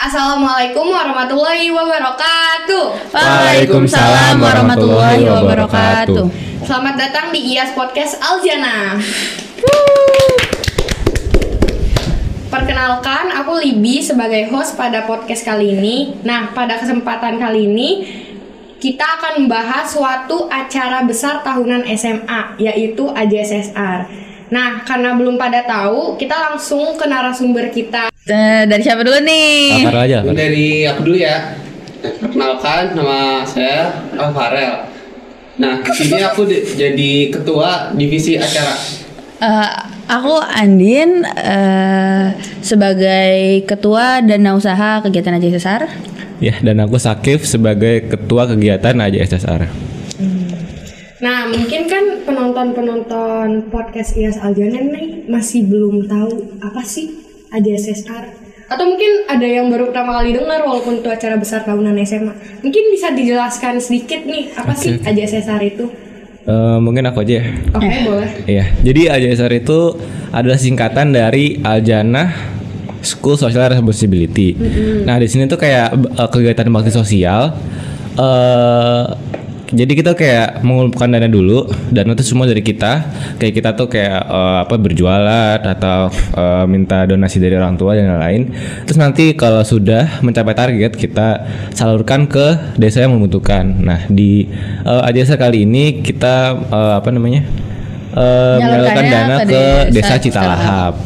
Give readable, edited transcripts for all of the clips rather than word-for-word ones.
Assalamualaikum warahmatullahi wabarakatuh. Waalaikumsalam warahmatullahi wabarakatuh. Selamat datang di IAS Podcast Aljana. Perkenalkan, aku Libi sebagai host pada podcast kali ini. Nah, pada kesempatan kali ini kita akan membahas suatu acara besar tahunan SMA, yaitu AJSSR. Nah, karena belum pada tahu, kita langsung ke narasumber kita. Dari siapa dulu nih? Farel aja. Dari aku dulu ya. Perkenalkan, nama saya Farel. Nah, di sini aku jadi ketua divisi acara. Aku Andin sebagai ketua dana usaha kegiatan AJSSR. Ya, dan aku Sakif sebagai ketua kegiatan AJSSR. Nah, mungkin kan penonton podcast IAS Aljana nih masih belum tahu apa sih AJSSR, atau mungkin ada yang baru pertama kali dengar walaupun itu acara besar tahunan SMA. Mungkin bisa dijelaskan sedikit nih apa sih AJSSR itu? Mungkin aku aja ya. Oke, boleh. Iya, jadi AJSSR itu adalah singkatan dari Aljana School Social Responsibility. Nah, di sini tuh kayak kegiatan bakti sosial. Jadi kita kayak mengumpulkan dana dulu, dan itu semua dari kita. Kayak kita tuh kayak berjualan atau minta donasi dari orang tua dan lain-lain. Terus nanti kalau sudah mencapai target, kita salurkan ke desa yang membutuhkan. Nah, di AJSSR kali ini kita menyalurkan dana ke desa Citalahap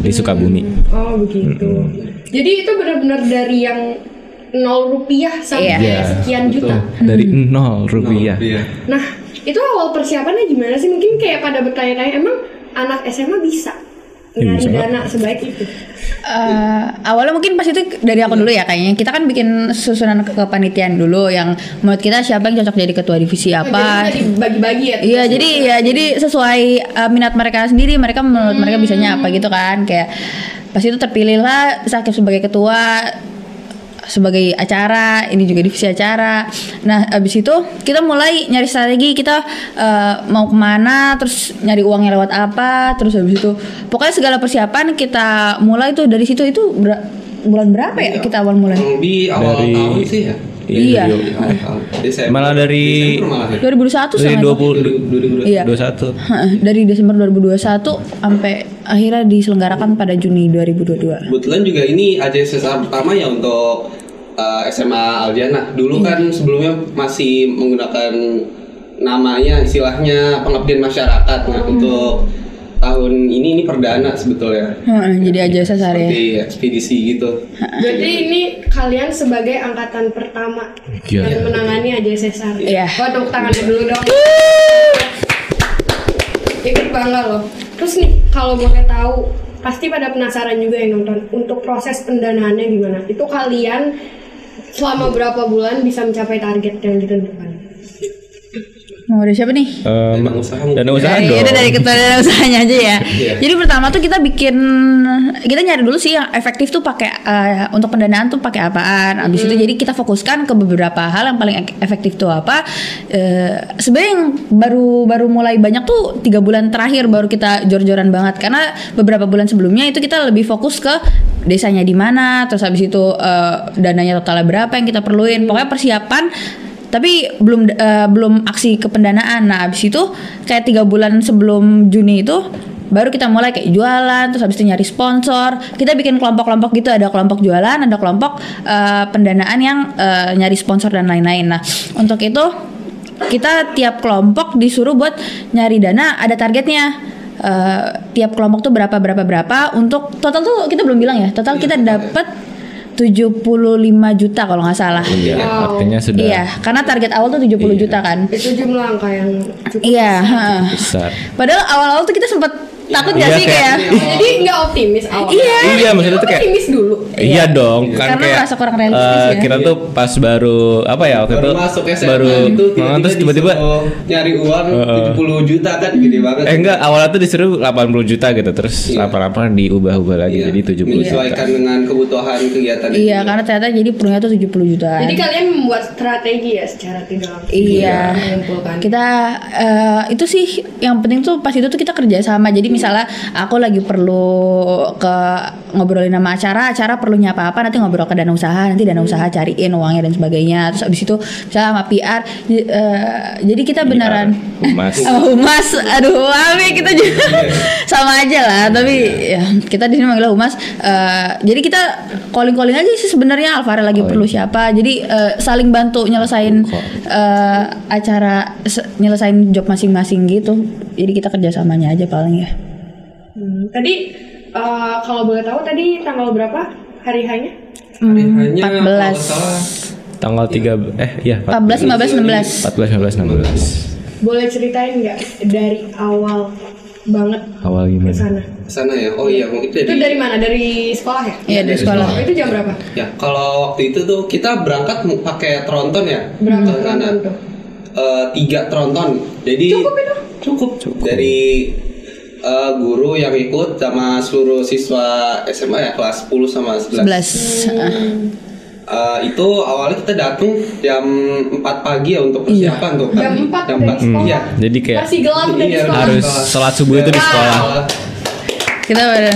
di Sukabumi. Oh, begitu. Jadi itu benar-benar dari yang 0 rupiah sampai sekian juta. Dari 0 rupiah. Nah, itu awal persiapannya gimana sih? Mungkin kayak pada bertanya-tanya, emang anak SMA bisa nyari dana sebaik itu? Awalnya mungkin pas itu dari aku dulu ya kayaknya. Kita kan bikin susunan kepanitiaan dulu yang menurut kita siapa yang cocok jadi ketua divisi apa. Jadi dibagi-bagi ya? Iya, jadi sesuai minat mereka sendiri. Mereka menurut mereka bisanya apa gitu kan. Kayak pas itu terpilihlah Sakif sebagai ketua, sebagai acara, ini juga divisi acara. Nah, abis itu kita mulai nyari strategi, kita mau kemana, terus nyari uangnya lewat apa, terus abis itu pokoknya segala persiapan kita mulai tuh dari situ. Itu bulan berapa ya kita awal mulai? Lebih awal Dari tahun sih ya. Iya. Malah dari 2021 dari 2021. Iya. 21. Dari Desember 2021 sampai akhirnya diselenggarakan pada Juni 2022. Kebetulan juga ini AJSSR pertama ya untuk SMA Aljana. Dulu kan sebelumnya masih menggunakan namanya, istilahnya pengabdian masyarakat. Nah, untuk tahun ini perdana sebetulnya. Jadi AJSSR ya. Seperti ekspedisi gitu. Berarti ini kalian sebagai angkatan pertama yang menangani AJSSR. Iya. Wah, tepuk tangannya dulu dong. Ikut bangga loh. Terus nih, kalau boleh tahu, pasti pada penasaran juga yang nonton, untuk proses pendanaannya gimana? Itu kalian selama berapa bulan bisa mencapai target yang ditentukan? Mau dari siapa nih? Dana usaha dong. Itu dari ketua dana usahanya aja ya. Jadi pertama tuh kita nyari dulu sih yang efektif tuh pakai untuk pendanaan tuh pakai apaan. Abis itu jadi kita fokuskan ke beberapa hal yang paling efektif tuh apa. Sebenarnya yang baru mulai banyak tuh 3 bulan terakhir baru kita jor-joran banget, karena beberapa bulan sebelumnya itu kita lebih fokus ke desanya di mana, terus abis itu dananya totalnya berapa yang kita perluin. Pokoknya persiapan, tapi belum aksi ke pendanaan. Nah, abis itu kayak 3 bulan sebelum Juni itu baru kita mulai kayak jualan, terus habis itu nyari sponsor. Kita bikin kelompok-kelompok gitu, ada kelompok jualan, ada kelompok pendanaan yang nyari sponsor dan lain-lain. Nah, untuk itu kita tiap kelompok disuruh buat nyari dana, ada targetnya. Tiap kelompok tuh berapa untuk total tuh kita belum bilang ya. Total kita dapat 75 juta kalau nggak salah. Iya, artinya sudah. Iya, karena target awal tuh 70 juta kan. Itu jumlah angka yang cukup Besar. Padahal awal-awal tuh kita sempat takut nggak sih kayak. Jadi nggak optimis awal. Iya, maksudnya tuh kayak optimis dulu. Iya dong, kan karena kayak merasa kurang realistis ya. kita tuh pas baru waktu itu masuk SMA baru itu terus tiba-tiba nyari uang 70 juta kan gede banget. enggak, awalnya tuh disuruh 80 juta gitu, terus lama-lama diubah-ubah lagi jadi 70 juta. Menyesuaikan dengan kebutuhan kegiatan. Iya, karena ternyata jadi perlunya tuh 70 juta. Jadi kalian membuat strategi ya secara tidak langsung. Iya. Mengumpulkan. Kita itu sih yang penting tuh pas itu tuh kita kerja sama. Jadi misalnya aku lagi perlu ke ngobrolin nama acara perlunya apa nanti ngobrol ke dana usaha, nanti dana usaha cariin uangnya dan sebagainya. Terus abis itu misalnya sama PR, jadi kita beneran sama humas, aduh Ami kita juga sama aja lah, tapi ya kita di sini manggil humas. Jadi kita calling aja sih sebenarnya Alvara lagi perlu siapa, jadi saling bantu nyelesain acara, nyelesain job masing-masing gitu. Jadi kita kerjasamanya aja paling ya. Tadi kalau boleh tahu tadi tanggal berapa hari hanya? Hari hanya 14. Tanggal 3 ya 14, 15, 16. 14, 15, 16. Boleh ceritain nggak dari awal banget Awal gimana? ke Sana ya. Oh iya, mungkin Itu dari mana? Dari sekolah ya? Iya dari sekolah. Itu jam berapa? Ya, kalau waktu itu tuh kita berangkat pakai tronton ya. Berapa Ke sana. tronton tuh? 3 tronton. Jadi Cukup itu? Cukup. Dari guru yang ikut sama seluruh siswa SMA ya kelas 10 sama 11. 11. Itu awalnya kita datang jam 4 pagi ya untuk persiapan tuh kan. Jam 4 dari sekolah? Iya. Jadi kayak Masih gelap dari Iya, sekolah? harus sholat subuh itu di sekolah. Kita pada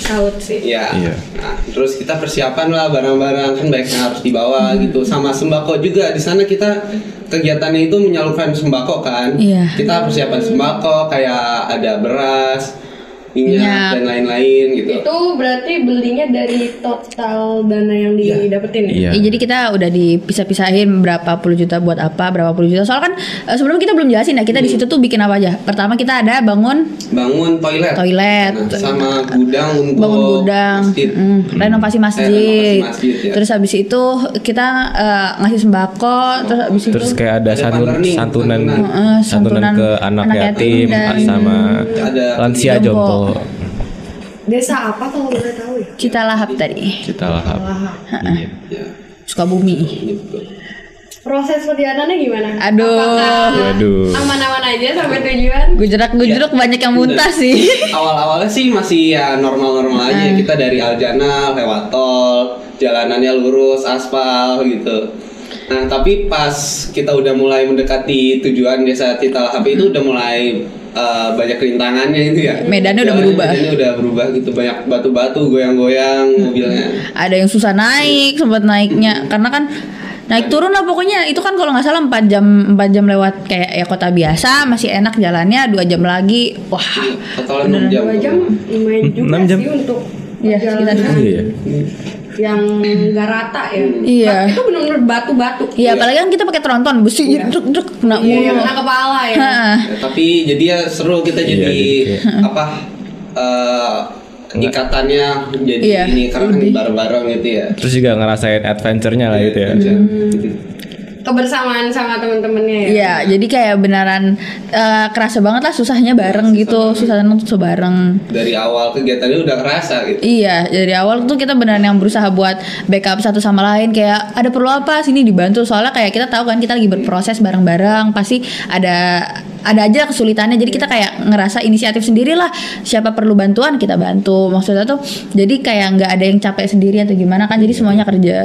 Salut sih. Iya. Iya. Nah, terus kita persiapan lah barang-barang kan baiknya harus dibawa gitu, sama sembako juga di sana kita kegiatannya itu menyalurkan sembako kan. Iya. Kita persiapan sembako kayak ada beras, minyak dan lain-lain gitu. Itu berarti belinya dari total dana yang didapetin ya? Iya. Ya, jadi kita udah dipisah-pisahin berapa puluh juta buat apa, berapa puluh juta. Soalnya kan sebelum kita belum jelasin ya, kita di situ tuh bikin apa aja. Pertama kita ada bangun toilet. Toilet. Nah, sama gudang untuk bangun gudang, masjid. renovasi masjid. Renovasi masjid, ya. Terus habis itu kita ngasih sembako, terus habis itu Terus kayak ada santunan santunan ke anak yatim dan sama ada lansia jompo. Desa apa kalau boleh tahu ya? Citalahap tadi, Kita lahap. Iya. ya, Sukabumi. gitu. Proses perjalanannya gimana? Aduh. Apakah Waduh. aman-aman aja sampai tujuan? Gujrak banyak yang muntah sih. Awal-awalnya sih masih ya normal-normal aja. Kita dari Aljana lewat tol, jalanannya lurus, aspal gitu. Nah, tapi pas kita udah mulai mendekati tujuan desa Citalahap itu udah mulai banyak rintangannya itu ya. Medannya udah berubah. Medannya udah berubah gitu, banyak batu-batu goyang-goyang mobilnya. Ada yang susah naik, sempat naiknya karena kan naik turun lah pokoknya. Itu kan kalau nggak salah 4 jam lewat kayak ya kota biasa, masih enak jalannya. 2 jam lagi, wah Totalnya 6 jam. 2 jam lumayan juga 6 jam. sih untuk Iya, perjalanan Iya. yang nggak rata ya. Iya. Itu benar-benar batu-batu. Iya, apalagi kan kita pakai tronton, besi druk kena Iya, yang mulu. kena kepala ya. Heeh. Ya, tapi jadi ya seru kita Iya, jadi jadi apa ikatannya jadi Iya, ini karena kan bareng-bareng gitu ya. Terus juga ngerasain adventure-nya lah gitu ya. Kebersamaan sama temen-temennya ya. Iya, jadi kayak beneran kerasa banget lah susahnya bareng gitu, susahnya tuh bareng. Dari awal kegiatannya udah kerasa gitu. Iya, dari awal tuh kita beneran yang berusaha buat backup satu sama lain, kayak ada perlu apa sini dibantu, soalnya kayak kita tahu kan kita lagi berproses bareng-bareng, pasti ada aja kesulitannya, jadi kita kayak ngerasa inisiatif sendiri lah, siapa perlu bantuan kita bantu, maksudnya tuh jadi kayak nggak ada yang capek sendiri atau gimana kan, jadi semuanya kerja.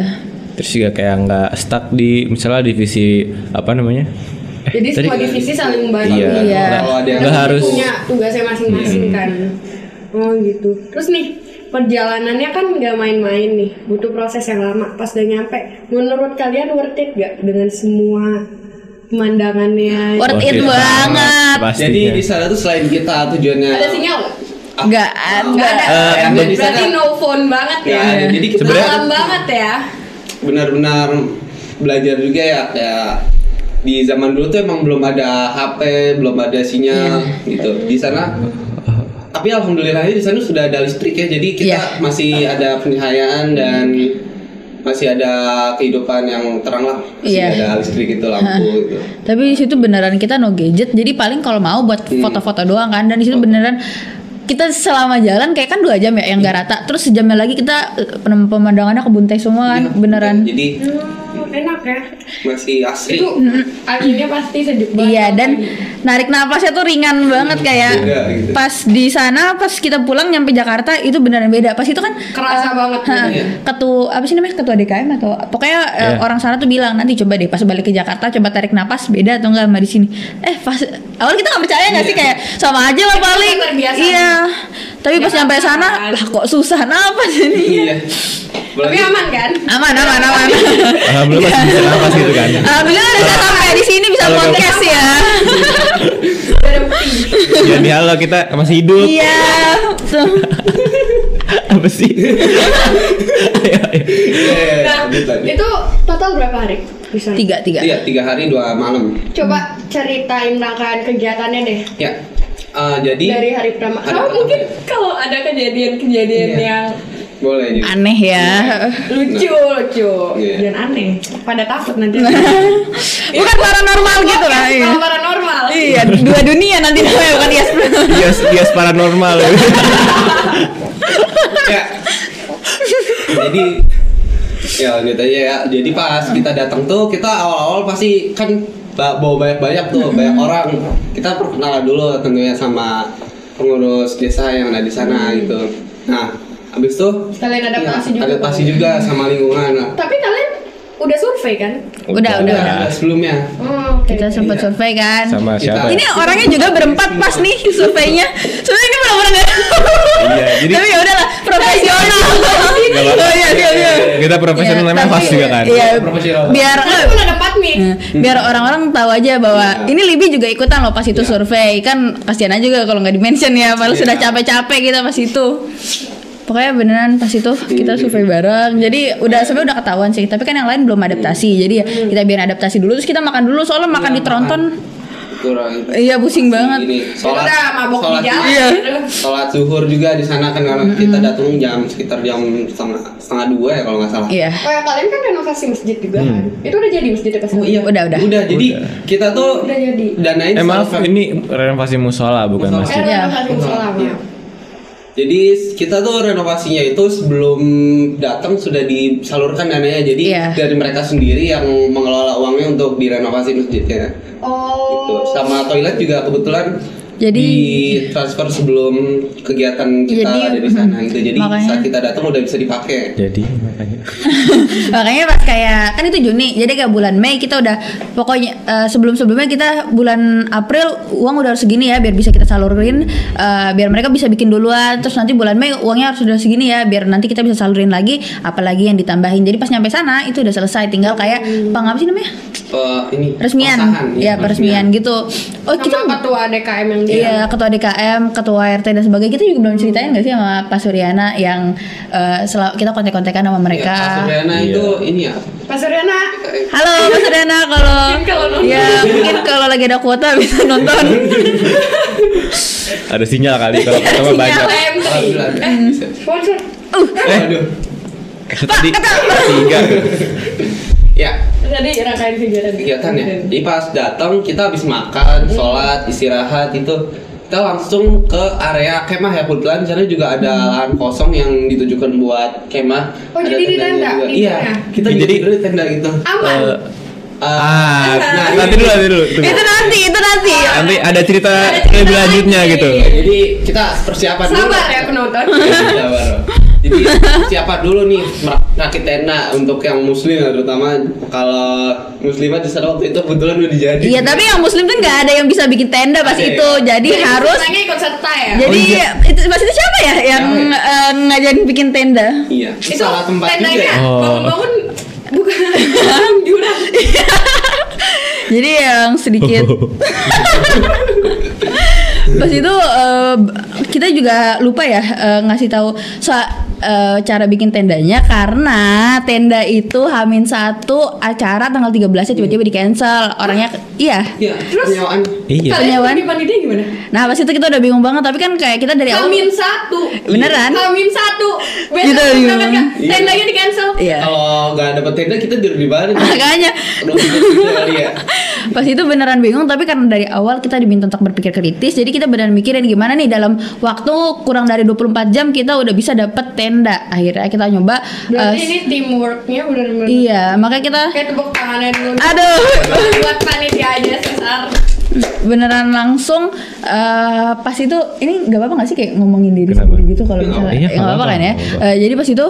Terus juga kayak nggak stuck di misalnya divisi apa namanya? Jadi semua divisi saling membantu. Iya. Iya. Kalau ada yang Nggak harus. Punya tugasnya masing-masing kan. Oh gitu. Terus nih perjalanannya kan nggak main-main nih, butuh proses yang lama. Pas udah nyampe, menurut kalian worth it gak dengan semua pemandangannya? Worth it Wah, banget. pastinya. Jadi di sana tuh selain kita tujuannya Ada sinyal nggak? Nggak ada. Nggak ada. ada di Berarti sana. no phone banget ya. Ya, jadi kita Malam banget ya. benar-benar belajar juga ya, kayak di zaman dulu tuh emang belum ada HP, belum ada sinyal gitu. Di sana tapi alhamdulillahnya di sana sudah ada listrik ya. Jadi kita masih ada pencahayaan dan masih ada kehidupan yang terang lah. Masih ada listrik itu, lampu gitu. Tapi di situ beneran kita no gadget, jadi paling kalau mau buat foto-foto doang kan, dan di situ beneran kita selama jalan kayak kan 2 jam ya yang nggak rata, terus sejamnya lagi kita pemandangannya kebun teh semua kan, beneran. Jadi enak ya. Masih asri. Itu anginnya pasti sejuk banget. Iya, dan narik napasnya tuh ringan banget kayak Beda, gitu. pas di sana, pas kita pulang nyampe Jakarta itu beneran beda. Pas itu kan Kerasa banget bedanya. ketua apa sih namanya, ketua DKM atau pokoknya orang sana tuh bilang nanti coba deh pas balik ke Jakarta coba tarik napas beda atau enggak sama di sini. Pas awal kita nggak percaya nggak sih kayak sama aja lah paling. Kan terbiasa. Iya. Tapi pas nyampe sana kan. lah kok susah napas ini. Iya. Tapi aman kan? Aman. Alhamdulillah masih bisa napas gitu kan. Alhamdulillah udah sampai di sini bisa Kalau podcast ya. Udah ada bukti. Jadi halo kita masih hidup. Iya. Tuh. Apa sih? Nah, itu total berapa hari di sana? 3. Iya, 3 hari 2 malam. Coba ceritain rangkaian kegiatannya deh. Ya. Jadi Dari hari pertama. Mungkin kalau ada kejadian-kejadian Iya. yang boleh juga. Aneh ya. lucu. Iya. Dan aneh. Pada takut nanti. Bukan paranormal gitu lah. Iya. Kalau paranormal. Iya, 2 dunia nanti namanya bukan Bias paranormal. Ya. Jadi ya lanjut aja ya. Jadi pas kita datang tuh kita awal-awal pasti kan bawa banyak tuh banyak orang. Kita perkenalan dulu tentunya sama pengurus desa yang ada di sana gitu. Nah, habis itu Kalian adaptasi juga. adaptasi juga sama lingkungan. Nah, Tapi kalian udah survei kan? Udah. sebelumnya. Oh, oke. Kita sempat survei kan. Sama siapa? Ini orangnya juga berempat pas nih surveinya. Sebenarnya ini benar-benar nggak. Iya, jadi Tapi ya udahlah, profesional. apa-apa. Oh iya. Kita profesional Iya, namanya tapi- host juga kan. Iya, Profesional. biar Tapi pun ada Patmi. biar orang-orang tahu aja bahwa ini Libby juga ikutan loh pas itu Iya. survei. Kan kasihan aja juga kalau nggak di-mention ya, malah Iya. sudah capek-capek kita pas itu. Pokoknya beneran pas itu kita survei bareng. Jadi sebenarnya udah ketahuan sih. Tapi kan yang lain belum adaptasi. Jadi ya kita biar adaptasi dulu terus kita makan dulu soalnya makan di tronton. Kurang. Iya pusing banget. Ini Kita udah mabok di jalan. Iya. Sholat zuhur juga di sana kan kalau kita datang sekitar jam setengah 2 ya kalau nggak salah. Iya. Oh ya, kalian kan renovasi masjid juga kan? Itu udah jadi masjid dekat sana? Udah. Udah, jadi kita tuh Udah jadi. danain Maaf self- ini renovasi musola bukan Musola. masjid. Iya. Renovasi musola. Iya. Jadi kita tuh renovasinya itu sebelum datang sudah disalurkan dananya. Jadi Iya. dari mereka sendiri yang mengelola uangnya untuk direnovasi masjidnya. Gitu. Oh. Sama toilet juga kebetulan Jadi- ditransfer sebelum kegiatan kita Jadi, ada di sana gitu. Jadi makanya- saat kita datang udah bisa dipakai. Jadi makanya. Makanya pas kayak kan itu Juni, jadi kayak bulan Mei kita udah pokoknya sebelum-sebelumnya kita bulan April uang udah harus segini ya biar bisa kita salurin, biar mereka bisa bikin duluan, terus nanti bulan Mei uangnya harus udah segini ya biar nanti kita bisa salurin lagi, apalagi yang ditambahin. Jadi pas nyampe sana itu udah selesai, tinggal kayak apa sih namanya? Ini Resmian, pengesahan, ya peresmian gitu. Oh kita Sama ketua DKM yang dia. Iya, ketua DKM, ketua RT dan sebagainya. Kita juga belum ceritain nggak sih sama Pak Suryana yang kita kontek-kontekan sama mereka. Ya, Pak Suryana Iya. itu ini ya. Pak Suryana. Halo Pak Suryana, kalau nonton. ya mungkin kalau lagi ada kuota bisa nonton. Ada sinyal kali kalau ketemu banyak. LM3. Alhamdulillah. Bisa. Sponsor. Waduh. Tadi 3. Ya, Tadi rangkaian kegiatan. ya. Jadi pas datang kita habis makan, sholat, istirahat itu kita langsung ke area kemah ya. Kebetulan di sana juga ada lahan kosong yang ditujukan buat kemah. Oh, Ada jadi di tendanya tenda, juga. di Iya, tenda. kita juga Jadi- tidur di tenda gitu. Aman. Nanti dulu. Tunggu. Itu nanti. Nanti ada cerita lebih lanjutnya lagi. gitu. Jadi kita persiapan dulu. Sabar ya penonton. Sabar. Jadi siapa dulu nih rakit tenda untuk yang muslim ya, terutama kalau muslimat di sana waktu itu kebetulan udah dijadi. Iya, tapi yang muslim tuh nggak ada yang bisa bikin tenda pas Ada ya? itu. Jadi harus Sebenarnya ikut serta ya. jadi iya. itu pas itu siapa ya yang ngajarin bikin tenda? Iya. Itu Salah tempat juga. tendanya Ya? Oh. bangun-bangun bukan jurang. Jadi yang sedikit pas itu kita juga lupa ya ngasih tahu cara bikin tendanya karena tenda itu H-1 acara tanggal 13-nya tiba-tiba di cancel orangnya iya. Iya. Penyewaan. Iya. Kalian Penyewaan. panitia gimana? Nah pas itu kita udah bingung banget tapi kan kayak kita dari awal H-1. beneran H-1. Besok Kita bingung. berangkat nggak? Tendanya di cancel. iya Kalau nggak dapet tenda kita tidur di mana? makanya Aduh, gitu kali ya. Pas itu beneran bingung, tapi karena dari awal kita diminta untuk berpikir kritis, jadi kita beneran mikirin gimana nih dalam waktu kurang dari 24 jam kita udah bisa dapet tenda. Akhirnya kita nyoba. Berarti ini teamworknya benar-benar. Iya, makanya kita Kayak tepuk tangannya dulu. Aduh. Buat panitia aja CSR. beneran langsung pas itu ini nggak apa-apa nggak sih kayak ngomongin diri Kenapa? sendiri gitu kalau misalnya Iya, nggak apa-apa kan ya. Jadi pas itu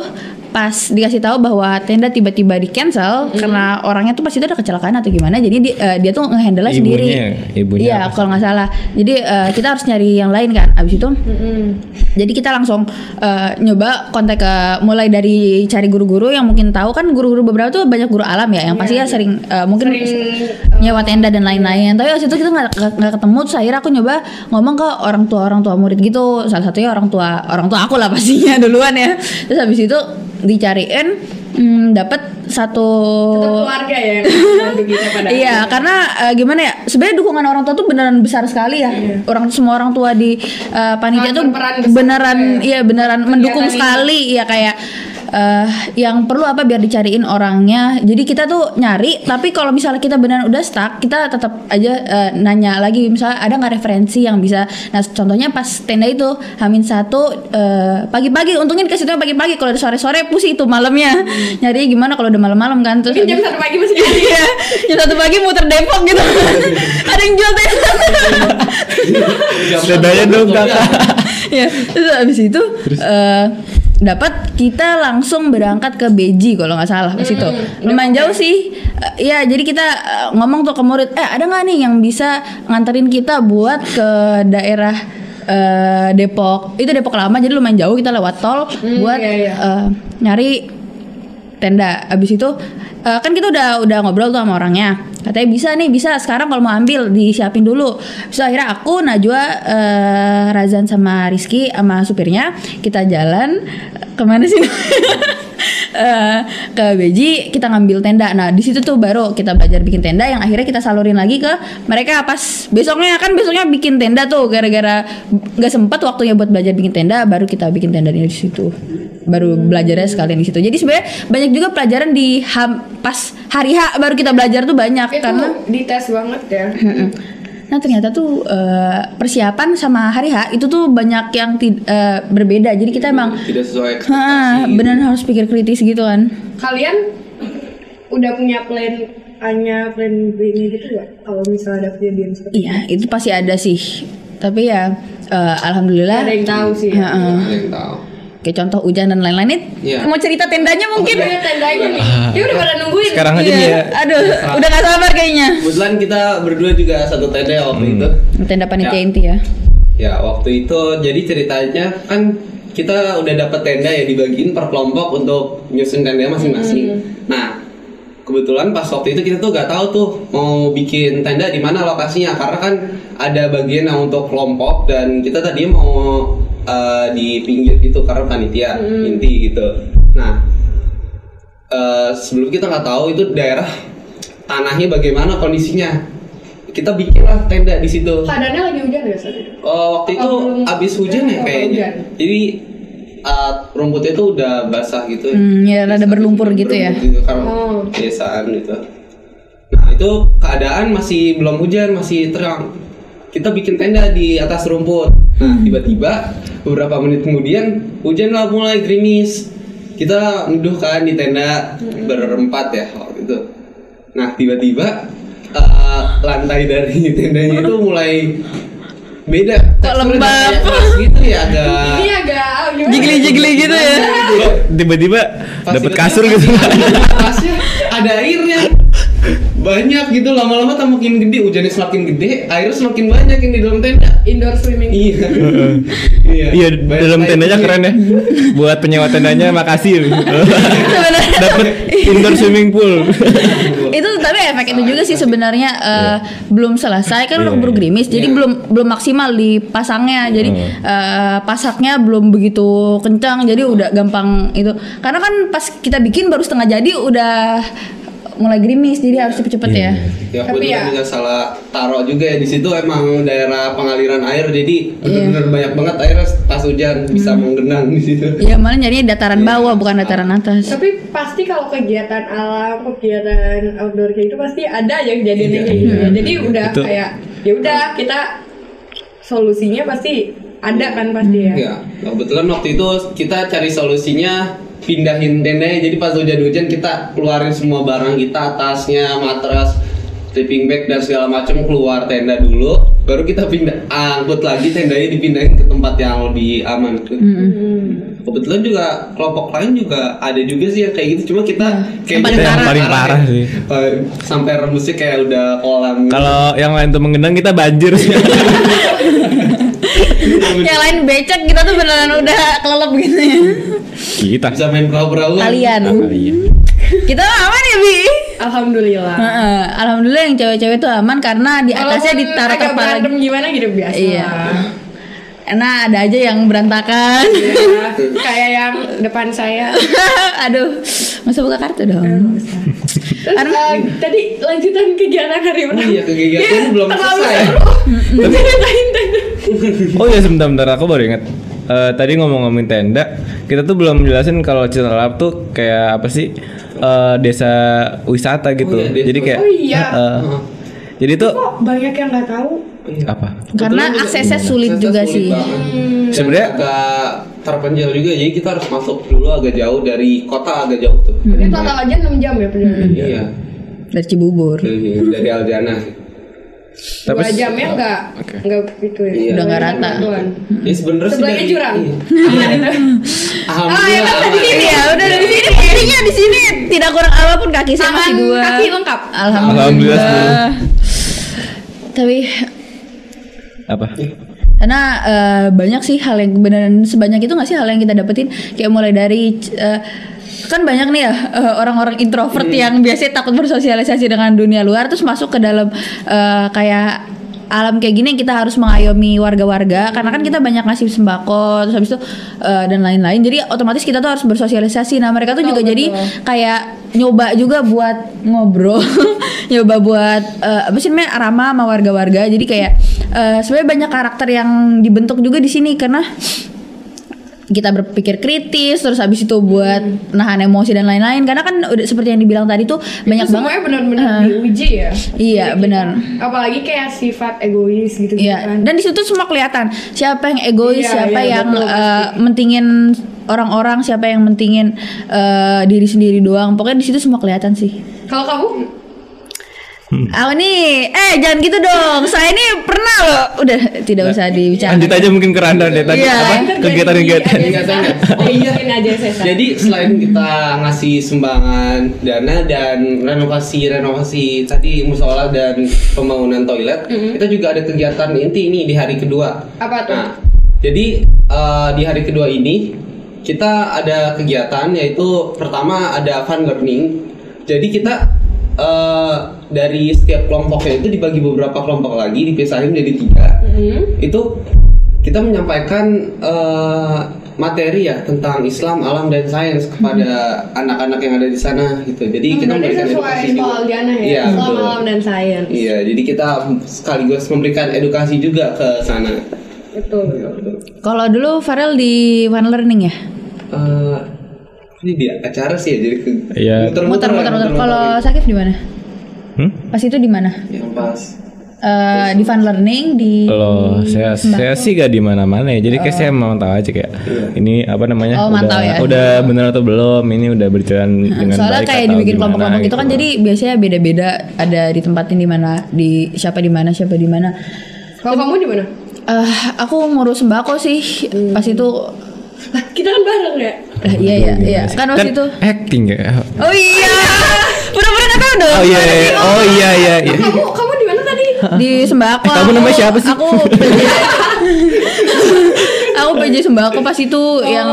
pas dikasih tahu bahwa tenda tiba-tiba di cancel karena orangnya tuh pas itu ada kecelakaan atau gimana, jadi dia tuh ngehandle sendiri. Ibunya Iya kalau nggak salah. Jadi kita harus nyari yang lain kan. Abis itu jadi kita langsung nyoba kontak ke, mulai dari cari guru-guru yang mungkin tahu kan, guru-guru beberapa tuh banyak guru alam ya yang pasti ya sering mungkin nyewa tenda dan lain-lain. Tapi waktu itu kita nggak ketemu. Terus akhirnya aku nyoba ngomong ke orang tua murid gitu. Salah satunya orang tua aku lah pastinya duluan ya. Terus habis itu dicariin dapat satu keluarga ya yang membantu kita pada iya akhirnya. karena gimana ya, sebenarnya dukungan orang tua tuh beneran besar sekali ya. Semua orang tua di panitia tuh berperan besar beneran juga ya. iya beneran mendukung ini. sekali ya, kayak yang perlu apa biar dicariin orangnya. Jadi kita tuh nyari, tapi kalau misalnya kita beneran udah stuck, kita tetap aja nanya lagi misalnya ada nggak referensi yang bisa. Nah contohnya pas tenda itu H-1 pagi-pagi, untungnya dikasih tahu pagi-pagi. Kalau udah sore-sore pusing itu malamnya nyari gimana kalau udah malam-malam kan. Terus Mungkin jam 1 pagi masih ada. iya, jam 1 pagi muter Depok gitu. Ada yang jual tenda. Tendanya dong kakak. Ya, terus abis itu dapat kita langsung berangkat ke Beji kalau nggak salah pas itu. Lumayan jauh sih. Ya, jadi kita ngomong tuh ke murid, ada nggak nih yang bisa nganterin kita buat ke daerah Depok. Itu Depok Lama, jadi lumayan jauh, kita lewat tol buat nyari tenda. Abis itu kan kita udah ngobrol tuh sama orangnya, katanya bisa sekarang kalau mau ambil disiapin dulu. Terus akhirnya aku, Najwa, Razan sama Rizky sama supirnya kita jalan kemana sih? Ke Beji, kita ngambil tenda. Nah di situ tuh baru kita belajar bikin tenda yang akhirnya kita salurin lagi ke mereka pas besoknya bikin tenda tuh, gara-gara nggak sempat waktunya buat belajar bikin tenda, baru kita bikin tenda di situ, baru belajarnya sekalian di situ. Jadi sebenarnya banyak juga pelajaran di pas hari H baru kita belajar tuh banyak. Itu karena dites banget ya. nah ternyata tuh persiapan sama hari H itu tuh banyak yang berbeda. Jadi kita emang tidak sesuai ekspektasi. benar harus pikir kritis gitu kan. Kalian udah punya plan A-nya, plan B-nya gitu gak? Kalau misalnya ada kejadian seperti Iya, itu pasti ada sih. Tapi ya alhamdulillah ada yang tahu sih ya. Ada yang tahu. kayak contoh hujan dan lain-lain nih. Iya. Mau cerita tendanya mungkin. Ini tendanya nih. Dia udah pada nungguin. Sekarang aja nih ya. Aduh, udah gak sabar kayaknya. Kebetulan kita berdua juga satu tenda ya waktu itu. Tenda panitia Ya. inti ya. Ya waktu itu jadi ceritanya kan kita udah dapet tenda ya, dibagiin per kelompok untuk nyusun tenda masing-masing. Nah kebetulan pas waktu itu kita tuh gak tahu tuh mau bikin tenda di mana lokasinya, karena kan ada bagian yang untuk kelompok dan kita tadi mau di pinggir gitu karena panitia inti gitu. Nah sebelum kita nggak tahu itu daerah tanahnya bagaimana kondisinya, kita bikinlah tenda di situ. Keadaannya lagi hujan gak saat itu? Waktu itu abis hujan ya kayaknya. Hujan. Jadi rumputnya tuh udah basah gitu. Ya rada berlumpur gitu ya. Gitu, karena desaan gitu. Nah itu keadaan masih belum hujan, masih terang. Kita bikin tenda di atas rumput. Nah tiba-tiba beberapa menit kemudian hujan lah mulai gerimis. Kita nuduh kan di tenda berempat ya waktu itu. Nah tiba-tiba lantai dari tendanya itu mulai beda. Kok lembab? Kayak keras gitu ya, agak Ini agak gimana? Jigli-jigli gitu ya. Tiba-tiba dapat kasur gitu. Atasnya ada airnya banyak gitu, lama-lama tak makin gede, hujannya semakin gede, airnya semakin banyak yang di dalam tenda. Indoor swimming. Iya. Iya, Banyak dalam air tendanya juga. keren ya. Buat penyewa tendanya makasih. Dapat indoor swimming pool. Itu tapi efek itu juga sih sebenarnya belum selesai kan udah keburu gerimis, jadi belum maksimal dipasangnya. Jadi pasaknya belum begitu kencang, jadi udah gampang itu. Karena kan pas kita bikin baru setengah jadi mulai gerimis, jadi harus cepet-cepet ya. Ya Tapi kebetulan ya- juga salah taruh juga ya di situ, emang daerah pengaliran air, jadi benar-benar banyak banget air pas hujan bisa menggenang di situ. Iya, malah nyarinya dataran bawah bukan dataran atas. Tapi pasti kalau kegiatan alam, kegiatan outdoor kayak gitu pasti ada aja kejadian kayak gitu. Jadi udah Itu. kayak ya udah kita solusinya pasti ada kan pasti ya. Ya, nah, kebetulan waktu itu kita cari solusinya pindahin tendanya, jadi pas hujan-hujan kita keluarin semua barang kita, tasnya, matras, sleeping bag dan segala macam, keluar tenda dulu, baru kita angkut lagi tendanya, dipindahin ke tempat yang lebih aman. Kebetulan juga kelompok lain juga ada juga sih yang kayak gitu, cuma kita Yang Itu yang paling parah sih. sampai rembusnya kayak udah kolam. Kalau yang lain tuh menggenang, kita banjir sih. Yang lain becek, kita tuh beneran udah kelelep gitu ya. Kita. bisa main perahu-perahuan. Kalian. Iya. Kita aman ya, Bi? Alhamdulillah. Heeh, alhamdulillah yang cewek-cewek tuh aman karena di atasnya Walaupun ditaruh agak terpal. berantem gimana gitu biasa. Iya. Karena ada aja yang berantakan. Ya, kayak yang depan saya. Aduh, masa buka kartu dong. Terus tadi lanjutan kegiatan hari Oh pertama. iya, kegiatan belum terlalu selesai. seru. Ceritain tadi. Oh ya, sebentar aku baru ingat. Tadi ngomong-ngomongin tenda, kita tuh belum jelasin kalau Cilalap tuh kayak apa sih, desa wisata gitu. Oh iya, desa. Jadi kayak Oh iya. jadi tuh Kok banyak yang nggak tahu? apa? Karena Kebetulan aksesnya sulit juga sih. banget. Sebenarnya- agak terpencil juga, jadi kita harus masuk dulu agak jauh dari kota, agak jauh tuh. Ini total aja 6 jam ya perjalanan. Iya, Dari Cibubur. dari Aljana. 2 jamnya nggak itu ya. Iya. Udah nggak rata. Bantuan. Ya sebenarnya sih Sebelahnya dari- jurang. iya. Oh, Alhamdulillah. ya, Di sini ya, udah dari sini. Kayaknya di sini tidak kurang apapun, kaki saya masih Tangan, 2. kaki lengkap. Alhamdulillah. Tapi Apa? karena banyak sih hal yang beneran sebanyak itu nggak sih hal yang kita dapetin, kayak mulai dari kan banyak nih ya orang-orang introvert yang biasanya takut bersosialisasi dengan dunia luar, terus masuk ke dalam kayak alam kayak gini, kita harus mengayomi warga-warga karena kan kita banyak ngasih sembako, terus habis itu dan lain-lain, jadi otomatis kita tuh harus bersosialisasi. Nah mereka tuh juga jadi kayak nyoba juga buat ngobrol nyoba buat apa sih namanya, ramah sama warga-warga. Jadi kayak sebenarnya banyak karakter yang dibentuk juga di sini karena kita berpikir kritis, terus habis itu buat nahan emosi dan lain-lain. Karena kan udah seperti yang dibilang tadi tuh banyak Itu banget. semuanya benar-benar diuji ya. Iya benar. Apalagi kayak sifat egois gitu Iya. kan. Dan di situ semua kelihatan siapa yang egois, Iya, siapa iya, yang betul, pasti. mentingin orang-orang, siapa yang mentingin diri sendiri doang. Pokoknya di situ semua kelihatan sih. Kalau kamu? Aku nih, jangan gitu dong. Saya ini pernah loh. Udah tidak usah dibicarakan. Lanjut aja mungkin ke Randa deh tadi Iya. apa kegiatan-kegiatan. Oh iya, aja saya. Jadi selain kita ngasih sumbangan dana dan renovasi tadi musola dan pembangunan toilet, kita juga ada kegiatan inti nih di hari kedua. Apa tuh? Nah, jadi di hari kedua ini kita ada kegiatan, yaitu pertama ada fun learning. Jadi kita dari setiap kelompoknya itu dibagi beberapa kelompok lagi, dipisahin jadi 3. Itu kita menyampaikan materi ya tentang Islam, alam dan sains kepada anak-anak yang ada di sana gitu. Jadi kita Berarti memberikan sesuai edukasi juga. soal Diana ya. Iya, Islam, betul. alam dan sains. Iya, jadi kita sekaligus memberikan edukasi juga ke sana. Betul. Kalau dulu Farel di One Learning ya? Ini dia acara sih ya, jadi Iya. Muter-muter. Kalau Sakif di mana? Pas itu di mana? yang pas. Di Fun Learning di Kalau saya sih gak di mana-mana ya. Jadi kayak saya mau tahu aja kayak ini apa namanya? Oh, mantau ya. Udah bener atau belum? Ini udah berjalan dengan soalnya baik kayak atau dibikin gimana kelompok-kelompok gitu kan, loh. jadi biasanya beda-beda, ada ditempatin di mana, di siapa di mana. Kalau kamu di mana? Aku ngurus sembako sih pas itu. Lah, kita kan bareng ya. Iya. Kan waktu itu. acting ya. Oh iya. Pura-pura nggak tahu dong. Oh iya. Oh iya. Kamu di mana tadi? Di sembako. Kamu namanya siapa sih? Aku aku PJ sembako pas itu yang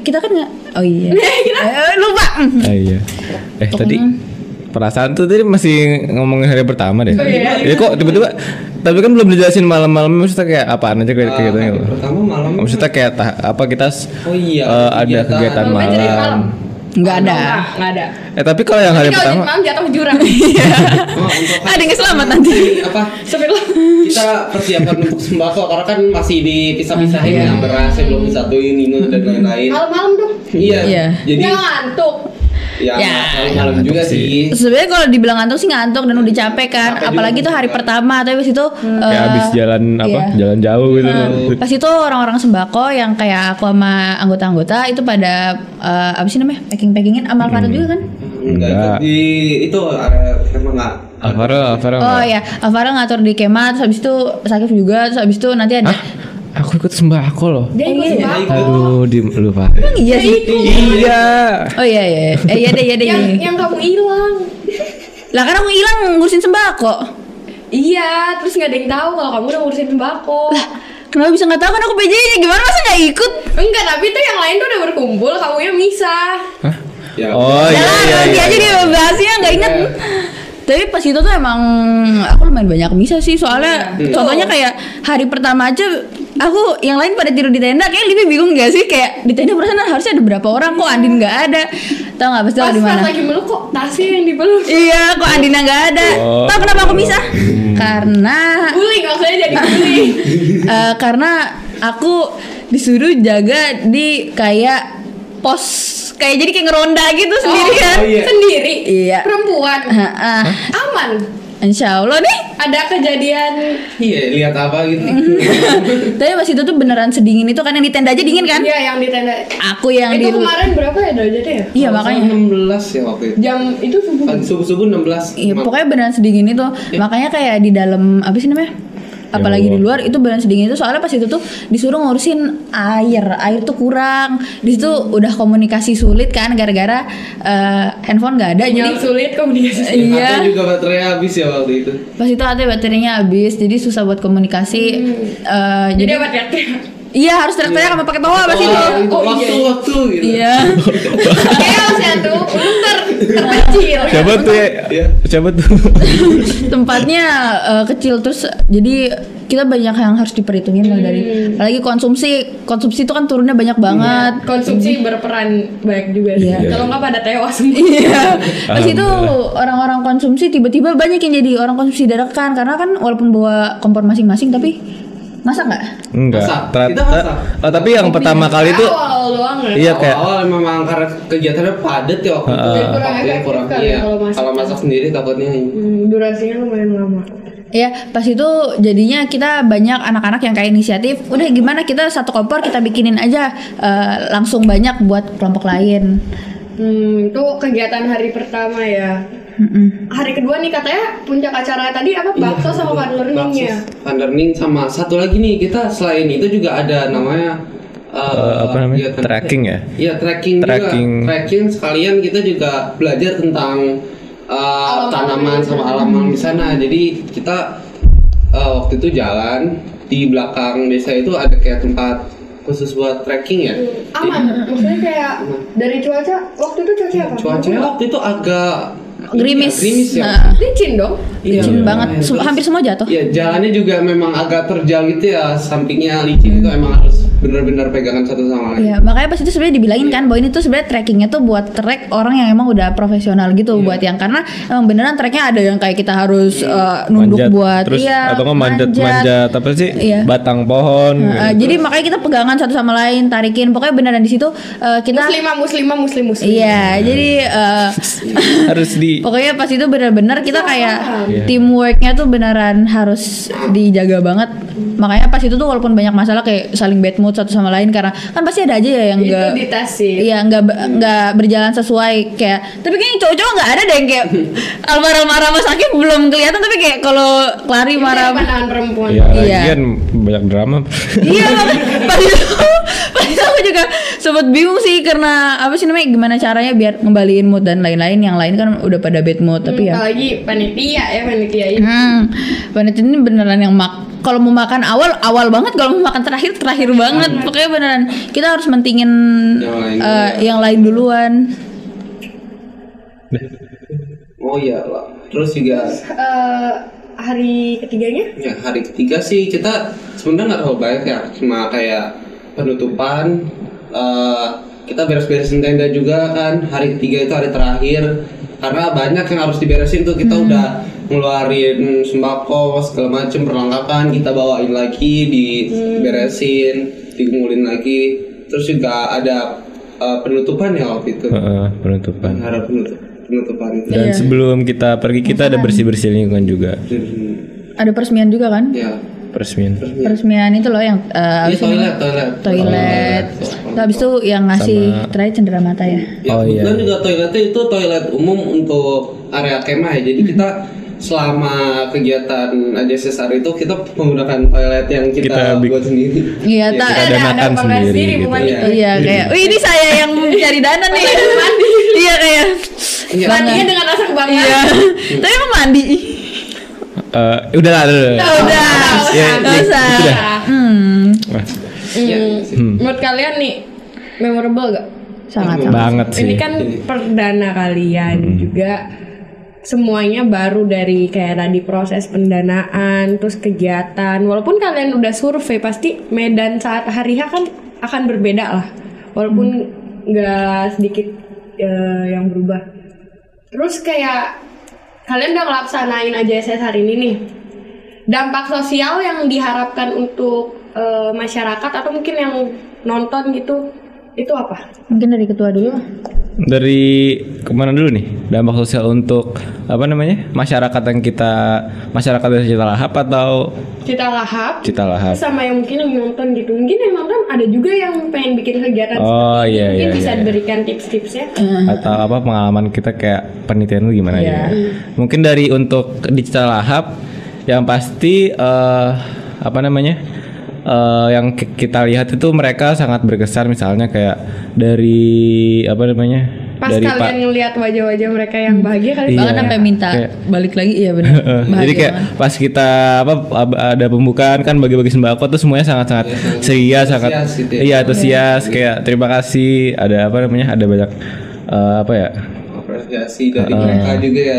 kita kan nggak. Oh iya. Lupa. Ah, iya. Tadi perasaan tuh tadi masih ngomongin hari pertama deh. iya. Jadi kok tiba-tiba, tapi kan belum dijelasin malam-malam maksudnya kayak apaan aja kayak gitu. Pertama malam. Maksudnya kayak apa kita Oh iya, ada kegiatan Malam. malam. Nggak ada. Nggak ada. Tapi kalau yang hari Tapi kalau pertama malam jatuh jurang. Oh, untuk Ada yang selamat nanti. apa? Astagfirullah. Kita persiapan untuk sembako karena kan masih dipisah-pisahin yang beras yang belum disatuin ini dan lain-lain. Malam-malam dong. Iya. Iya. Jadi Nggak ngantuk. ya Ya. malam juga sih. Sebenarnya kalau dibilang ngantuk sih ngantuk dan udah capek kan, Capek apalagi juga. tuh hari pertama, tapi pas itu kayak habis jalan iya. jalan jauh gitu. Pas itu orang-orang sembako yang kayak aku sama anggota-anggota itu pada apa sih namanya, packing-packingin sama Alvaro juga kan? Enggak. Di itu area emang enggak. Alvaro Oh ya, Alvaro ngatur di kemah, terus habis itu Sakif juga, terus habis itu nanti ada. Aku ikut sembako loh. Dia ikut iya. sembako. Aduh, lupa. Emang iya sih. Iya. Oh iya iya. Iya deh iya deh. Yang kamu hilang. Lah kan aku hilang ngurusin sembako. Iya, terus nggak ada yang tahu kalau kamu udah ngurusin sembako. Kenapa bisa nggak tahu kan aku PJ-nya, gimana masa nggak ikut? Enggak, tapi tuh yang lain tuh udah berkumpul, kamunya misah. Ya. Oh Ya iya lah, iya. nanti iya, aja iya. dia bahasnya nggak inget. Tapi pas itu tuh emang aku lumayan banyak misah sih, soalnya contohnya kayak hari pertama aja aku yang lain pada tidur di tenda, kayak Livi bingung gak sih kayak di tenda perasaan harusnya ada berapa orang, kok Andin nggak ada? Tahu nggak pasti Pas di mana? lagi meluk kok tasnya yang dipeluk. Iya, kok Andina nggak ada? Oh. Tahu kenapa aku misah? Karena Bullying maksudnya jadi bullying. karena aku disuruh jaga di kayak pos, kayak jadi kayak ngeronda gitu sendirian. Oh, iya. Sendiri. Iya. Perempuan. Heeh. Aman. Insya Allah nih. Ada kejadian. Iya, lihat apa gitu. Tapi pas itu tuh beneran sedingin itu kan, yang di tenda aja dingin kan? Iya, yang di tenda. Aku yang Itu di kemarin berapa ya derajatnya ya? Iya makanya. 16 ya waktu itu. Jam itu subuh. Pagi subuh-subuh 16. Iya pokoknya beneran sedingin itu. Makanya kayak di dalam apa sih namanya? Apalagi di luar itu beneran sedingin itu, soalnya pas itu tuh disuruh ngurusin air tuh kurang. Di situ udah komunikasi sulit kan gara-gara handphone nggak ada. Jadi Jadi sulit komunikasi. iya. Atau juga baterai habis ya waktu itu. Pas itu AT baterainya habis, jadi susah buat komunikasi. Jadi Jadi apa teriak-teriak? iya harus teriak-teriak sama pakai tawa pas itu. Itu waktu gitu. Iya. Chaos ya tuh. Untung terkecil. Siapa tuh ya? Iya. Siapa tuh? Tempatnya kecil, terus jadi kita banyak yang harus diperhitungin loh dari apalagi konsumsi itu kan turunnya banyak banget. Konsumsi berperan banyak juga sih. Iya. Kalau nggak pada tewas semua. Iya. Pas itu orang-orang konsumsi tiba-tiba banyak yang jadi orang konsumsi dadakan karena kan walaupun bawa kompor masing-masing tapi masak nggak? Enggak. Masak. Kita Ternyata. masak. Oh, tapi yang pertama kali tuh Awal doang ya. iya kayak Awal memang karena kegiatannya padat ya waktu itu. Dan kurang Waktunya efektif kali iya. kalau masak. Kalau masak sendiri takutnya Durasinya lumayan lama. Iya, pas itu jadinya kita banyak anak-anak yang kayak inisiatif. Udah gimana kita satu kompor kita bikinin aja langsung banyak buat kelompok lain. Itu kegiatan hari pertama ya. Hari kedua nih katanya puncak acara tadi apa bakso sama fun learning-nya. Fun learning sama satu lagi nih, kita selain itu juga ada namanya apa namanya? kegiatan- Tracking ya? Iya, tracking juga. Sekalian kita juga belajar tentang tanaman sama halaman di sana. Jadi kita waktu itu jalan di belakang desa itu ada kayak tempat khusus buat trekking ya. Aman, maksudnya kayak dari cuaca waktu itu cuaca apa? Cuacanya waktu itu agak Gerimis. gerimis ya. Nah, Licin dong. licin Iya. banget. Hampir semua jatuh. Ya jalannya juga memang agak terjal gitu ya, sampingnya licin itu emang harus benar-benar pegangan satu sama lain. Iya, makanya pas itu sebenarnya dibilangin kan bahwa ini tuh sebenarnya trackingnya tuh buat track orang yang emang udah profesional gitu, buat yang karena emang beneran tracknya ada yang kayak kita harus nunduk manjat buat terus iya atau nggak manjat apa sih? Iya. Batang pohon. gitu. Jadi makanya kita pegangan satu sama lain, tarikin, pokoknya beneran di situ kita Muslim. iya, jadi Harus di pokoknya pas itu bener-bener kita kayak teamworknya tuh beneran harus dijaga banget. Makanya pas itu tuh walaupun banyak masalah kayak saling bad mood satu sama lain karena kan pasti ada aja ya yang Itu enggak dites sih. iya nggak berjalan sesuai kayak, tapi kayaknya cowok-cowok nggak ada deh yang kayak Alvaro marah sama Sakif belum kelihatan, tapi kayak kalau Clary Itu marah dari pandangan perempuan. Iya, Iya. lagian banyak drama. iya pas itu aku juga sempet bingung sih karena apa sih namanya gimana caranya biar ngembaliin mood dan lain-lain, yang lain kan udah pada bad mood tapi ya Apalagi panitia itu. panitia ini beneran yang kalau mau makan awal banget, kalau mau makan terakhir banget. Pokoknya beneran kita harus mentingin yang lain duluan. Oh iya, Pak. Terus juga Hari ketiganya? ya hari ketiga sih kita sebenarnya nggak terlalu banyak ya, cuma kayak penutupan kita beres-beresin tenda juga kan. Hari ketiga itu hari terakhir. Karena banyak yang harus diberesin tuh, kita udah ngeluarin sembako segala macem, perlengkapan kita bawain lagi, diberesin, dikumpulin lagi. Terus juga ada penutupan ya waktu itu. Penutupan. Harap penutupan itu. Dan sebelum kita pergi kita ada bersih-bersih lingkungan juga. Ada peresmian juga kan? Ya. Peresmian itu loh yang toilet. Terus habis itu yang ngasih terakhir cenderamata ya. Ya, kebetulan juga toiletnya itu toilet umum untuk area kemah ya. Jadi kita selama kegiatan AJSSR itu kita menggunakan toilet yang kita buat sendiri. Iya, kita danakan sendiri gitu. Iya, kayak, wih ini saya yang cari dana nih. Iya kayak. Mandinya dengan rasa kebanggaan. Iya. Tapi emang mandi. Udah lah. Ya, nggak usah. Menurut kalian nih memorable gak? Sangat banget sih. Ini kan perdana kalian juga. Semuanya baru dari kayak tadi proses pendanaan, terus kegiatan. Walaupun kalian udah survei, pasti medan saat hari H kan akan berbeda lah. Walaupun nggak sedikit yang berubah. Terus kayak kalian udah ngelaksanain AJSS hari ini nih. Dampak sosial yang diharapkan untuk masyarakat atau mungkin yang nonton gitu, itu apa? Mungkin dari ketua dulu. Dari kemana dulu nih? Dampak sosial untuk apa namanya? Masyarakat yang dari Cita Lahap atau Cita Lahap sama yang mungkin yang nonton gitu. Mungkin yang nonton ada juga yang pengen bikin kegiatan seperti ini. Mungkin bisa diberikan tips-tipsnya. Atau apa pengalaman kita kayak penelitian lu gimana ya? Mungkin dari untuk di Cita Lahap yang pasti apa namanya? Yang kita lihat itu mereka sangat berkesan, misalnya kayak dari apa namanya pas dari kalian ngelihat wajah-wajah mereka yang bahagia kali banget sampai minta balik lagi. Iya benar. Jadi kayak pas kita ada pembukaan kan bagi-bagi sembako tuh semuanya sangat-sangat ceria, sangat antusias kayak terima kasih, ada apa namanya ada banyak apa ya apresiasi dari mereka juga ya,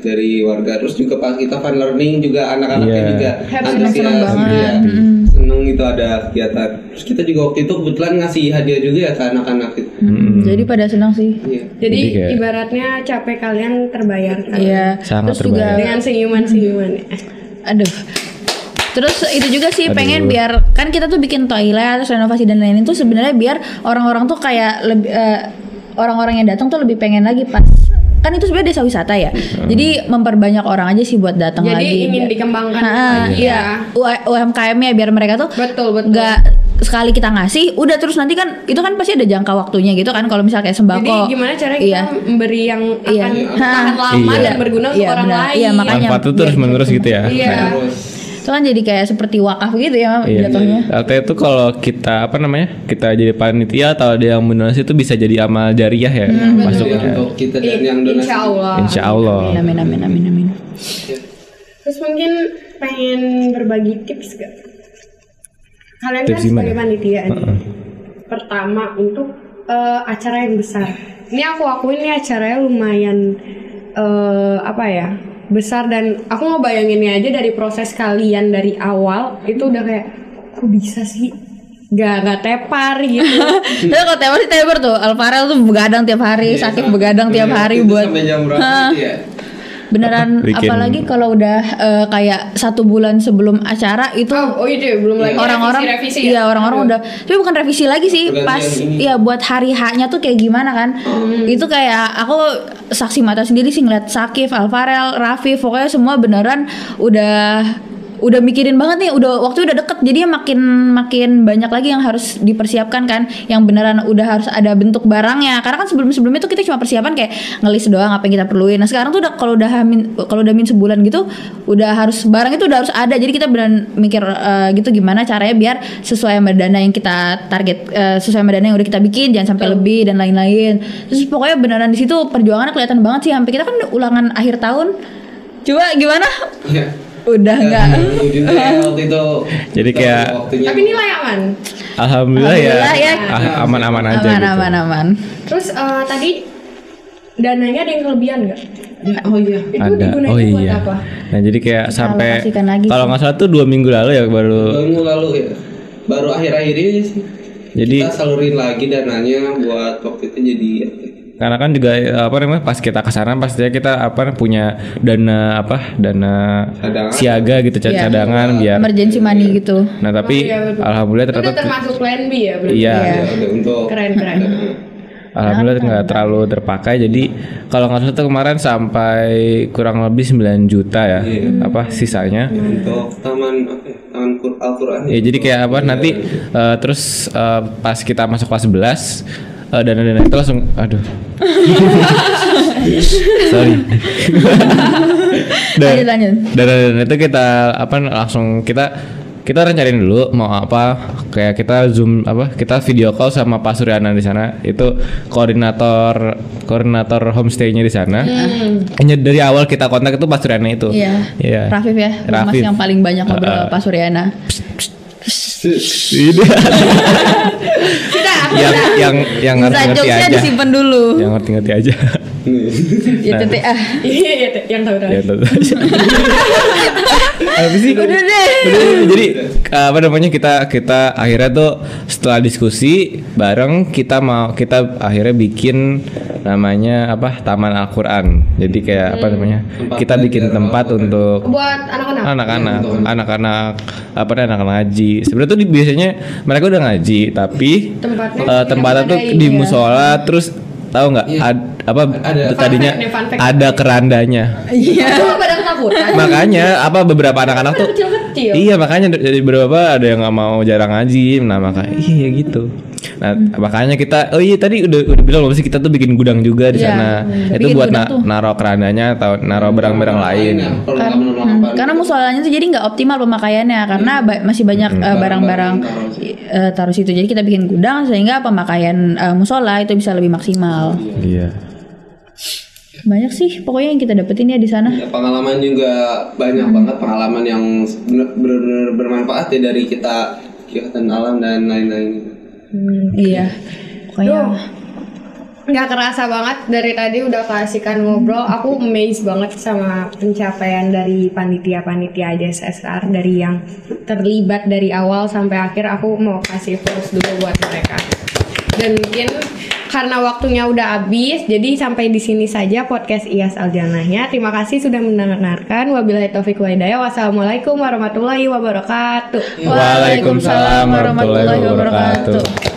dari warga. Terus juga pas kita fun learning juga anak-anaknya juga antusias ya. Seneng itu ada kegiatan. Terus kita juga waktu itu kebetulan ngasih hadiah juga ya ke anak-anak itu. Jadi pada senang sih. Jadi ibaratnya capek kalian terbayarkan. Iya. Sangat terus juga dengan senyuman-senyuman. Aduh. Terus itu juga sih pengen biar kan kita tuh bikin toilet, terus renovasi dan lain-lain tuh sebenarnya biar orang-orang tuh kayak lebih orang-orang yang datang tuh lebih pengen lagi pas kan itu sebenarnya desa wisata ya. Jadi memperbanyak orang aja sih buat datang lagi. Jadi ingin dikembangkan lagi ya. UMKM-nya biar mereka tuh betul. Nggak sekali kita ngasih udah terus nanti kan itu kan pasti ada jangka waktunya gitu kan kalau misalnya kayak sembako. Jadi gimana caranya kita memberi yang akan tahan lama dan berguna untuk orang lain. Iya, makanya manfaat itu terus menerus gitu ya. Iya. Itu kan jadi kayak seperti wakaf gitu ya jatuhnya. Artinya itu kalau kita apa namanya kita jadi panitia atau ada yang mendonasi itu bisa jadi amal jariah ya masuknya. Untuk kita dan yang donasi. Insya Allah. Amin. Terus mungkin pengen berbagi tips gak? Kalian kan Tips sebagai gimana? panitia nih. Pertama untuk acara yang besar. Ini aku akuin nih acaranya lumayan besar, dan aku ngebayanginnya aja dari proses kalian dari awal itu udah kayak kok bisa sih gak tepar gitu. Tapi kalau tepar sih tepar tuh. Alvarel tuh begadang tiap hari, Sakit begadang tiap hari buat sampai jam berapa gitu ya? beneran. Apalagi kalau udah kayak 1 bulan sebelum acara itu belum lagi orang-orang revisi iya orang-orang udah, tapi bukan revisi lagi sih, pas ya buat hari H-nya tuh kayak gimana kan. Itu kayak aku saksi mata sendiri sih ngeliat Sakif, Alvarel, Raffi, pokoknya semua beneran udah mikirin banget nih, waktu udah deket, jadi makin banyak lagi yang harus dipersiapkan kan, yang beneran udah harus ada bentuk barangnya, karena kan sebelumnya tuh kita cuma persiapan kayak ngelis doang apa yang kita perluin. Nah sekarang tuh udah kalau udah min sebulan gitu udah harus barang itu udah harus ada, jadi kita beneran mikir gitu gimana caranya biar sesuai sama dana yang kita target, sesuai sama dana yang udah kita bikin, jangan sampai lebih dan lain-lain. Terus pokoknya beneran di situ perjuangannya kelihatan banget sih, sampai kita kan ulangan akhir tahun. Coba gimana? Udah enggak. Waktu itu. Jadi kayak tapi nilai aman. Alhamdulillah ya. Aman-aman aja gitu. Aman. Terus tadi dananya ada yang kelebihan nggak? Itu ada. digunakan buat apa? Nah jadi kayak sampai alokasikan lagi kalau nggak salah tuh 2 minggu lalu ya baru. 2 minggu lalu ya. Baru akhir-akhir ini sih. Jadi kita salurin lagi dananya buat waktu itu jadi karena kan juga apa namanya pas kita kesana pastinya kita punya dana Cadangan. siaga gitu Iya. cadangan biar. Emergency money gitu. Nah tapi iya, betul. alhamdulillah Itu ternyata termasuk plan B ya berarti. iya. ya, udah untuk Keren. Alhamdulillah nggak terlalu terpakai. Jadi kalau nggak salah tuh kemarin sampai kurang lebih 9 juta ya sisanya. untuk taman Al-Qur'an. Ya jadi kayak nanti terus pas kita masuk kelas 11 dana-dana itu langsung aduh. Sorry. Lanjut. Dana-dana itu kita langsung kita rencanain dulu mau apa, kayak kita zoom kita video call sama Pak Suryana di sana, itu koordinator homestay-nya di sana. Hanya dari awal kita kontak itu Pak Suryana itu. Iya. Rafif ya, Mas Rafif. yang paling banyak ngobrol Pak Suryana. yang Bisa ngerti jokesnya aja. disimpan dulu. Yang ngerti aja. Ya tete Iya, yang tahu. Ya, tahu. Apa sih? Udah deh. Jadi kita akhirnya tuh setelah diskusi bareng kita akhirnya bikin namanya Taman Al-Qur'an. Jadi kayak kita bikin tempat untuk Buat anak-anak. anak-anak ngaji. Sebenarnya tuh biasanya mereka udah ngaji tapi tempatnya tuh di musola, terus tahu nggak tadinya Fun fact. ada kerandanya. Iya. Itu pada ketakutan. Makanya beberapa anak-anak tuh kecil-kecil. iya, makanya dari beberapa ada yang nggak mau jarang ngaji, nah makanya iya gitu. Nah makanya kita tadi udah bilang loh sih, kita tuh bikin gudang juga di Iya, sana. Itu bikin buat gudang tuh. naruh kerandanya atau naruh barang-barang lain. Karena musolanya tuh jadi nggak optimal pemakaiannya karena masih banyak barang-barang taruh situ. Jadi kita bikin gudang sehingga pemakaian musola itu bisa lebih maksimal. Iya. Banyak sih pokoknya yang kita dapetin ya di sana. Ya, pengalaman juga banyak banget, pengalaman yang benar-benar bermanfaat ya dari kita kegiatan alam dan lain-lain. Iya. Pokoknya Nggak kerasa banget dari tadi udah keasikan ngobrol. Aku amazed banget sama pencapaian dari panitia-panitia AJSSR, dari yang terlibat dari awal sampai akhir. Aku mau kasih applause dulu buat mereka. Dan mungkin karena waktunya udah habis, jadi sampai di sini saja podcast IAS Aljanahnya. Terima kasih sudah mendengarkan. Wabillahi taufiq wal hidayah. Wassalamualaikum warahmatullahi wabarakatuh. Waalaikumsalam warahmatullahi wabarakatuh.